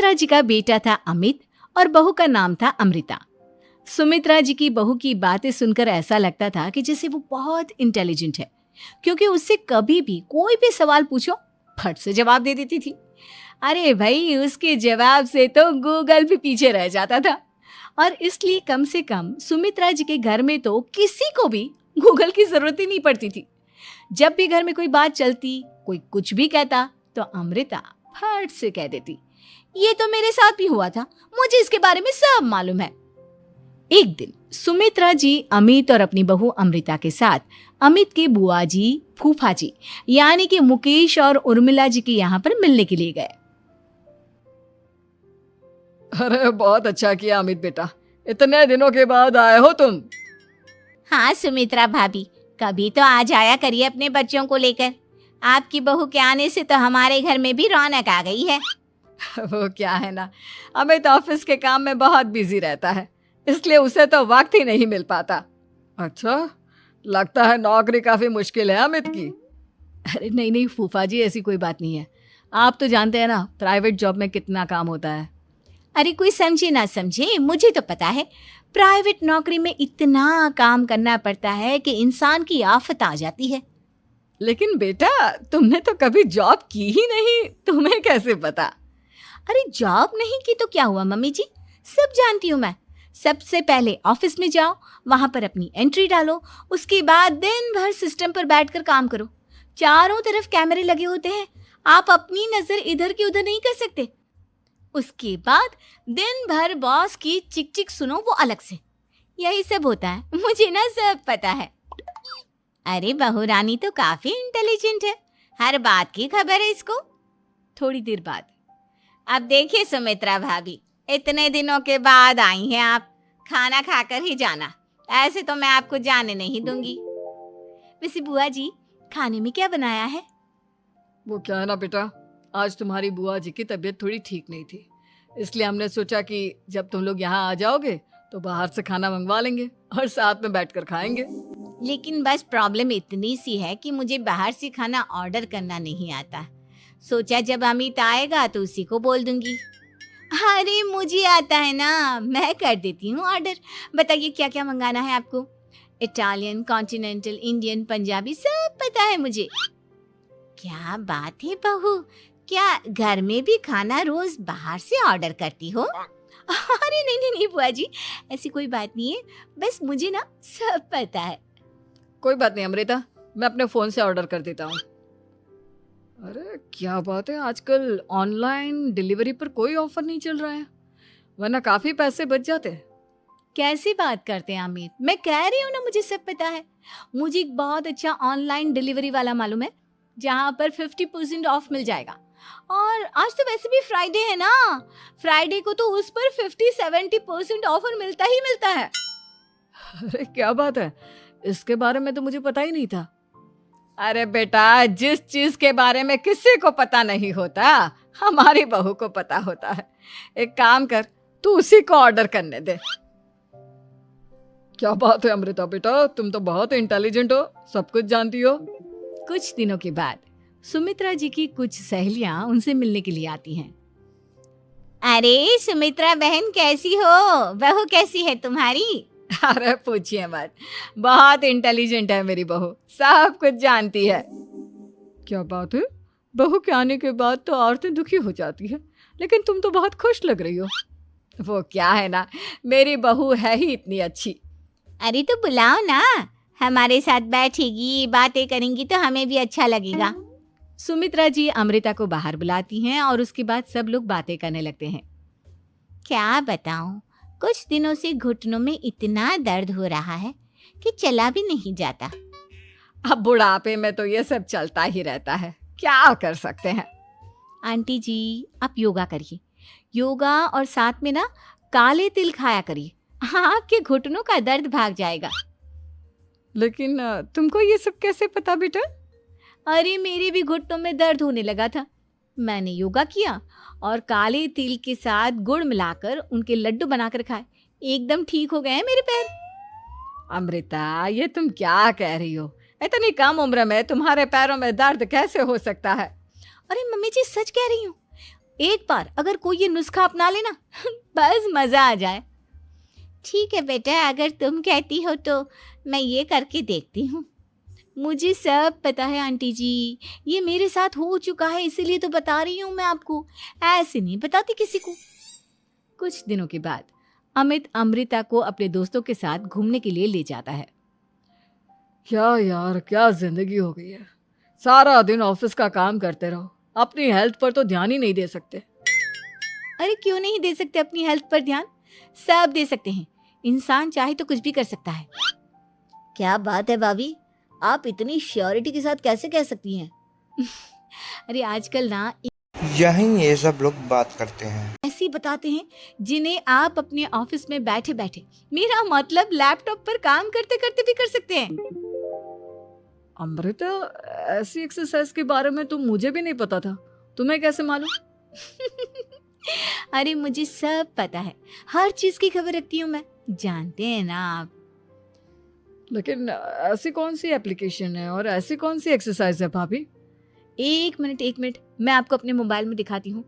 सुमित्रा जी का बेटा था अमित और बहू का नाम था अमृता। सुमित्रा जी की बहू की बातें सुनकर ऐसा लगता था कि जैसे वो बहुत इंटेलिजेंट है, क्योंकि उससे कभी भी कोई भी सवाल पूछो फट से जवाब दे देती थी। अरे भाई, उसके जवाब से तो गूगल भी पीछे रह जाता था। और इसलिए कम से कम सुमित्रा जी के घर में तो किसी को भी गूगल की जरूरत ही नहीं पड़ती थी। जब भी घर में कोई बात चलती, कोई कुछ भी कहता, तो अमृता फट से कह देती, ये तो मेरे साथ भी हुआ था, मुझे इसके बारे में सब मालूम है। एक दिन सुमित्रा जी अमित और अपनी बहू अमृता के साथ अमित के बुआ जी, फूफा जी यानी कि मुकेश और उर्मिला जी के यहाँ पर मिलने के लिए गए। अरे बहुत अच्छा किया अमित बेटा, इतने दिनों के बाद आए हो तुम। हाँ सुमित्रा भाभी, कभी तो आ जाया करिए अपने बच्चों को लेकर। आपकी बहू के आने से तो हमारे घर में भी रौनक आ गई है। वो क्या है ना, अमित ऑफिस के काम में बहुत बिजी रहता है, इसलिए उसे तो वक्त ही नहीं मिल पाता। अच्छा, लगता है नौकरी काफी मुश्किल है अमित की। अरे नहीं नहीं फूफा जी, ऐसी कोई बात नहीं है। आप तो जानते हैं ना प्राइवेट जॉब में कितना काम होता है। अरे कोई समझे ना समझे, मुझे तो पता है प्राइवेट नौकरी में इतना काम करना पड़ता है कि इंसान की आफत आ जाती है। लेकिन बेटा, तुमने तो कभी जॉब की ही नहीं, तुम्हें कैसे पता? अरे जॉब नहीं की तो क्या हुआ मम्मी जी, सब जानती हूँ मैं। सबसे पहले ऑफिस में जाओ, वहां पर अपनी एंट्री डालो, उसके बाद दिन भर सिस्टम पर बैठकर काम करो। चारों तरफ कैमरे लगे होते हैं, आप अपनी नजर इधर की उधर नहीं कर सकते। उसके बाद दिन भर बॉस की चिक चिक सुनो, वो अलग से। यही सब होता है, मुझे ना सब पता है। अरे बहू रानी तो काफी इंटेलिजेंट है, हर बात की खबर है इसको। थोड़ी देर बाद, अब देखिए सुमित्रा भाभी, इतने दिनों के बाद आई हैं आप, खाना खाकर ही जाना, ऐसे तो मैं आपको जाने नहीं दूंगी। वैसे बुआ जी, खाने में क्या बनाया है? वो क्या है ना बेटा, आज तुम्हारी बुआ जी की तबीयत थोड़ी ठीक नहीं थी, इसलिए हमने सोचा कि जब तुम लोग यहाँ आ जाओगे तो बाहर से खाना मंगवा लेंगे और साथ में बैठकर खाएंगे। लेकिन बस प्रॉब्लम इतनी सी है कि मुझे बाहर से खाना ऑर्डर करना नहीं आता। सोचा जब अमित आएगा तो उसी को बोल दूंगी। अरे मुझे आता है ना, मैं कर देती हूँ ऑर्डर। बताइए क्या क्या मंगाना है आपको? इटालियन, कॉन्टिनेंटल, इंडियन, पंजाबी, सब पता है मुझे। क्या बात है बहू, क्या घर में भी खाना रोज बाहर से ऑर्डर करती हो? अरे नहीं नहीं नहीं बुआ जी, ऐसी कोई बात नहीं है, बस मुझे ना सब पता है। कोई बात नहीं अमृता, मैं अपने फोन से ऑर्डर कर देता हूँ। अरे क्या बात है, आजकल ऑनलाइन डिलीवरी पर कोई ऑफर नहीं चल रहा है, वरना काफी पैसे बच जाते हैं। कैसी बात करते हैं अमित, मैं कह रही हूँ ना मुझे सब पता है। मुझे एक बहुत अच्छा ऑनलाइन डिलीवरी वाला मालूम है, जहाँ पर 50% ऑफ मिल जाएगा। और आज तो वैसे भी फ्राइडे है ना, फ्राइडे को तो उस पर 50-70% ऑफर मिलता ही मिलता है। अरे क्या बात है, इसके बारे में तो मुझे पता ही नहीं था। अरे बेटा, जिस चीज के बारे में किसी को पता नहीं होता, हमारी बहू को पता होता है। एक काम कर, तू उसी को ऑर्डर करने दे। क्या बात है अमृता बेटा, तुम तो बहुत इंटेलिजेंट हो, सब कुछ जानती हो। कुछ दिनों के बाद सुमित्रा जी की कुछ सहेलियां उनसे मिलने के लिए आती हैं। अरे सुमित्रा बहन कैसी हो, बहू कैसी है तुम्हारी? अरे पूछिए मत, बहुत इंटेलिजेंट है मेरी बहू, सब कुछ जानती है। क्या बात है, बहू के आने के बाद तो औरतें दुखी हो जाती है, लेकिन तुम तो बहुत खुश लग रही हो। वो क्या है ना, मेरी बहू है ही इतनी अच्छी। अरे तो बुलाओ ना, हमारे साथ बैठेगी, बातें करेंगी तो हमें भी अच्छा लगेगा। सुमित्रा जी अमृता को बाहर बुलाती हैं और उसके बाद सब लोग बातें करने लगते हैं। क्या बताऊं, कुछ दिनों से घुटनों में इतना दर्द हो रहा है कि चला भी नहीं जाता। अब बुढ़ापे में तो ये सब चलता ही रहता है, क्या कर सकते हैं। आंटी जी, आप योगा करिए, योगा और साथ में ना काले तिल खाया करिए, आपके घुटनों का दर्द भाग जाएगा। लेकिन तुमको ये सब कैसे पता बेटा? अरे मेरे भी घुटनों में दर्द होने लगा था, मैंने योगा किया और काले तिल के साथ गुड़ मिलाकर उनके लड्डू बनाकर खाए, एकदम ठीक हो गए हैं मेरे पैर। अमृता, ये तुम क्या कह रही हो? इतनी कम उम्र में तुम्हारे पैरों में दर्द कैसे हो सकता है? अरे मम्मी जी, सच कह रही हूँ, एक बार अगर कोई ये नुस्खा अपना लेना बस मजा आ जाए। ठीक है बेटा, अगर तुम कहती हो तो मैं ये करके देखती हूँ। मुझे सब पता है आंटी जी, ये मेरे साथ हो चुका है, इसीलिए तो बता रही हूँ मैं आपको, ऐसे नहीं बताती किसी को। कुछ दिनों के बाद अमित अमृता को अपने दोस्तों के साथ घूमने के लिए ले जाता है। क्या यार, क्या जिंदगी हो गई है। सारा दिन ऑफिस का काम करते रहो, अपनी हेल्थ पर तो ध्यान ही नहीं दे सकते। अरे क्यों नहीं दे सकते अपनी हेल्थ पर ध्यान? सब दे सकते हैं, इंसान चाहे तो कुछ भी कर सकता है। क्या बात है भाभी, आप इतनी श्योरिटी के साथ कैसे कह सकती हैं? अरे आजकल ना यहीं ये सब लोग बात करते हैं। ऐसी बताते हैं जिन्हें आप अपने ऑफिस में बैठे बैठे, मेरा मतलब लैपटॉप पर काम करते करते भी कर सकते हैं। अमृता, ऐसी एक्सरसाइज के बारे में तो मुझे भी नहीं पता था, तुम्हें कैसे मालूम? अरे मुझे सब पता है, हर चीज की खबर रखती हूँ मैं, जानते हैं ना आप। लेकिन ऐसी कौन सी एप्लीकेशन है और ऐसी कौन सी एक्सरसाइज है भाभी? एक मिनट, मैं आपको अपने मोबाइल में दिखाती हूँ।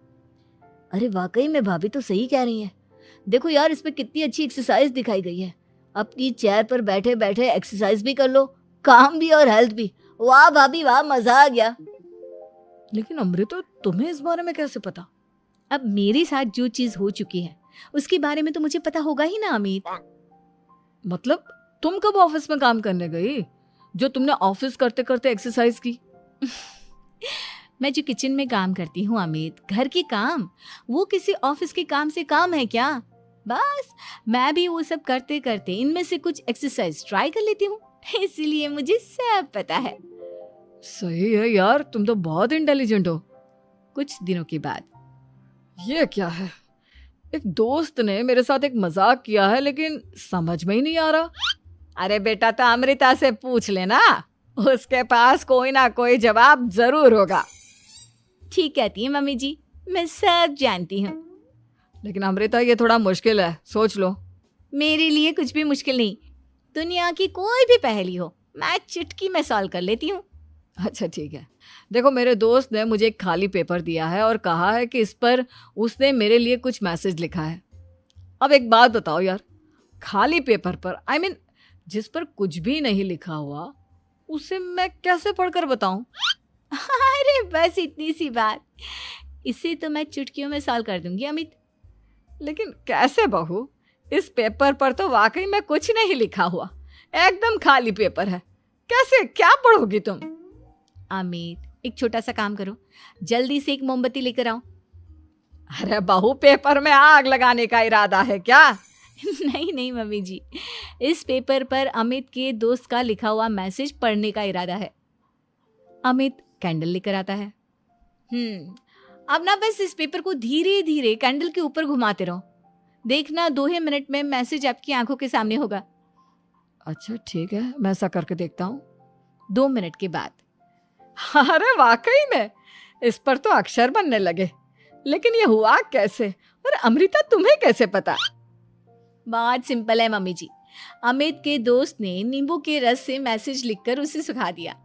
अरे वाकई में भाभी तो सही कह रही हैं। देखो यार, इसमें कितनी अच्छी एक्सरसाइज दिखाई गई है। अपनी चेयर पर बैठे बैठे एक्सरसाइज भी कर लो, काम भी और हेल्थ भी। वाह भाभी वाह, मजा आ गया। लेकिन अमृता, तुम्हें इस बारे में कैसे पता? अब मेरे साथ जो चीज हो चुकी है उसके बारे में तो मुझे पता होगा ही ना अमित। मतलब तुम कब ऑफिस में काम करने गई जो तुमने ऑफिस करते करते एक्सरसाइज की? मैं जो किचन में काम करती हूँ अमित, घर के काम, वो किसी ऑफिस के काम से काम है क्या? बस मैं भी वो सब करते करते इनमें से कुछ एक्सरसाइज ट्राई कर लेती हूँ, इसीलिए मुझे सब पता है। सही है यार, तुम तो बहुत इंटेलिजेंट हो। कुछ दिनों के बाद ये क्या है? एक दोस्त ने मेरे साथ एक मजाक किया है, लेकिन समझ में ही नहीं आ रहा। अरे बेटा, तो अमृता से पूछ लेना, उसके पास कोई ना कोई जवाब जरूर होगा। ठीक कहती है मम्मी जी, मैं सब जानती हूँ। लेकिन अमृता, ये थोड़ा मुश्किल है, सोच लो। मेरे लिए कुछ भी मुश्किल नहीं, दुनिया की कोई भी पहेली हो मैं चुटकी में सॉल्व कर लेती हूँ। अच्छा ठीक है, देखो मेरे दोस्त ने मुझे एक खाली पेपर दिया है और कहा है कि इस पर उसने मेरे लिए कुछ मैसेज लिखा है। अब एक बात बताओ यार, खाली पेपर पर, आई मीन जिस पर कुछ भी नहीं लिखा हुआ, उसे मैं कैसे पढ़कर बताऊं? अरे बस इतनी सी बात, इसे तो मैं चुटकियों में सॉल्व कर दूंगी अमित। लेकिन कैसे बहू? इस पेपर पर तो वाकई में कुछ नहीं लिखा हुआ, एकदम खाली पेपर है, कैसे, क्या पढ़ोगी तुम? अमित, एक छोटा सा काम करो, जल्दी से एक मोमबत्ती लेकर आओ। अरे बहू, पेपर में आग लगाने का इरादा है क्या? नहीं मम्मी जी, इस पेपर पर अमित के दोस्त का लिखा हुआ मैसेज पढ़ने का इरादा है। अमित कैंडल लेकर आता है। अब ना बस इस पेपर को धीरे धीरे कैंडल के ऊपर घुमाते रहो, देखना 2 ही मिनट में मैसेज आपकी आंखों के सामने होगा। अच्छा ठीक है, मैं ऐसा करके देखता हूँ। 2 मिनट के बाद, अरे वाकई में इस पर तो अक्षर बनने लगे, लेकिन ये हुआ कैसे? और अमृता, तुम्हें कैसे पता? बहुत सिंपल है मम्मी जी, अमित के दोस्त ने नींबू के रस से मैसेज लिखकर उसे सुखा दिया।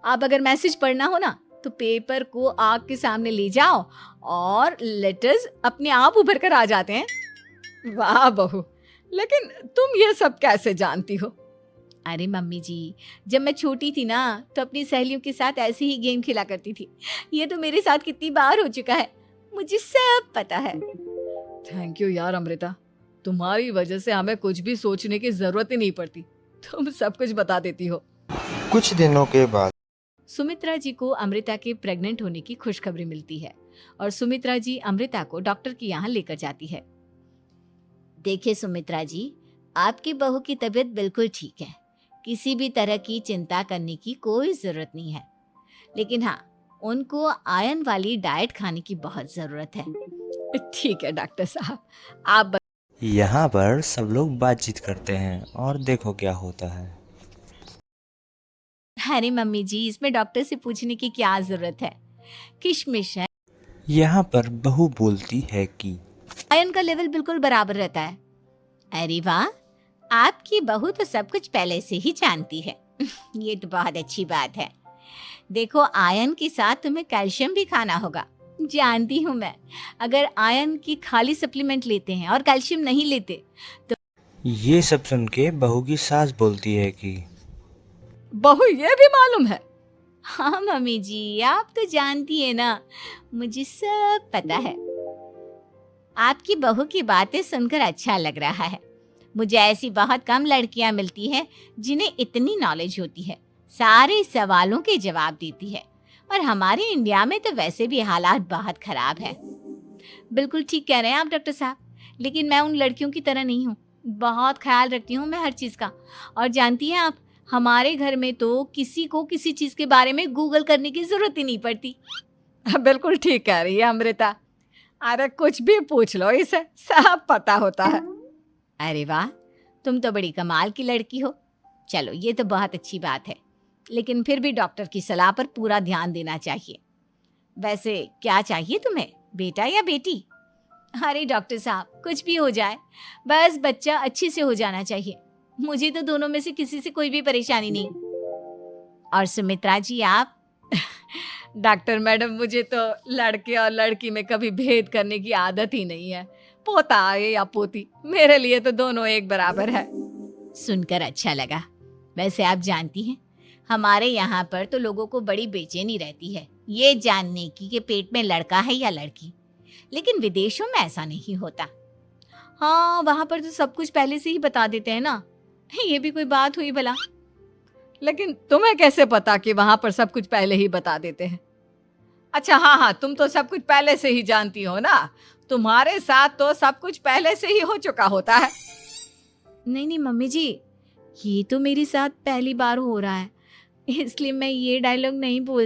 अब अगर मैसेज पढ़ना हो ना तो पेपर को आग के सामने ले जाओ और लेटर्स अपने आप उभर कर आ जाते हैं। वाह बहू, लेकिन तुम ये सब कैसे जानती हो? अरे मम्मी जी, जब मैं छोटी थी ना तो अपनी सहेलियों के साथ ऐसे ही गेम खेला करती थी। ये तो मेरे साथ कितनी बार हो चुका है, मुझे सब पता है। थैंक यू यार अमृता, तुम्हारी वजह से हमें कुछ भी सोचने की जरूरत ही नहीं पड़ती, तुम सब कुछ बता देती हो। कुछ दिनों के बाद सुमित्रा जी को अमृता के प्रेग्नेंट होने की खुशखबरी मिलती है और सुमित्रा जी अमृता को डॉक्टर के यहाँ लेकर जाती है। देखिए सुमित्रा जी, आपकी बहू की तबीयत बिल्कुल ठीक है, किसी भी तरह की चिंता करने की कोई जरूरत नहीं है। लेकिन हाँ, उनको आयरन वाली डाइट खाने की बहुत जरूरत है। ठीक है डॉक्टर साहब, आप यहाँ पर सब लोग बातचीत करते हैं और देखो क्या होता है। अरे मम्मी जी, इसमें डॉक्टर से पूछने की क्या जरूरत है, किशमिश है। यहाँ पर बहू बोलती है कि आयरन का लेवल बिल्कुल बराबर रहता है। अरे वाह, आपकी बहू तो सब कुछ पहले से ही जानती है। ये तो बहुत अच्छी बात है। देखो, आयरन के साथ तुम्हें कैल्शियम भी खाना होगा, जानती हूँ मैं। अगर आयरन की खाली सप्लीमेंट लेते हैं और कैल्शियम नहीं लेते ये सब सुन के बहू की सास बोलती है कि बहू ये भी मालूम है? हाँ मम्मी जी, आप तो जानती है ना, मुझे सब पता है। आपकी बहू की बातें सुनकर अच्छा लग रहा है। मुझे ऐसी बहुत कम लड़कियां मिलती हैं जिन्हें इतनी नॉलेज होती है, सारे सवालों के जवाब देती है। और हमारे इंडिया में तो वैसे भी हालात बहुत खराब है। बिल्कुल ठीक कह रहे हैं आप डॉक्टर साहब, लेकिन मैं उन लड़कियों की तरह नहीं हूँ। बहुत ख्याल रखती हूँ मैं हर चीज़ का। और जानती हैं आप, हमारे घर में तो किसी को किसी चीज़ के बारे में गूगल करने की ज़रूरत ही नहीं पड़ती। बिल्कुल ठीक कह रही है अमृता। अरे कुछ भी पूछ लो, इसे सब पता होता है। अरे वाह, तुम तो बड़ी कमाल की लड़की हो। चलो, ये तो बहुत अच्छी बात है, लेकिन फिर भी डॉक्टर की सलाह पर पूरा ध्यान देना चाहिए। वैसे क्या चाहिए तुम्हें, बेटा या बेटी? अरे डॉक्टर साहब, कुछ भी हो जाए, बस बच्चा अच्छे से हो जाना चाहिए। मुझे तो दोनों में से किसी से कोई भी परेशानी नहीं। और सुमित्रा जी, आप? डॉक्टर मैडम, मुझे तो लड़के और लड़की में कभी भेद करने की आदत ही नहीं है। पोता आए या पोती, मेरे लिए तो दोनों एक बराबर है। सुनकर अच्छा लगा। वैसे आप जानती हैं, हमारे यहाँ पर तो लोगों को बड़ी बेचैनी रहती है ये जानने की कि पेट में लड़का है या लड़की, लेकिन विदेशों में ऐसा नहीं होता। हाँ, वहाँ पर तो सब कुछ पहले से ही बता देते हैं ना। ये भी कोई बात हुई भला? लेकिन तुम्हें कैसे पता कि वहां पर सब कुछ पहले ही बता देते हैं? अच्छा, हाँ, तुम तो सब कुछ पहले से ही जानती हो ना। तुम्हारे साथ तो सब कुछ पहले से ही हो चुका होता है। नहीं मम्मी जी, ये तो मेरे साथ पहली बार हो रहा है, इसलिए मैं ये डायलॉग नहीं बोल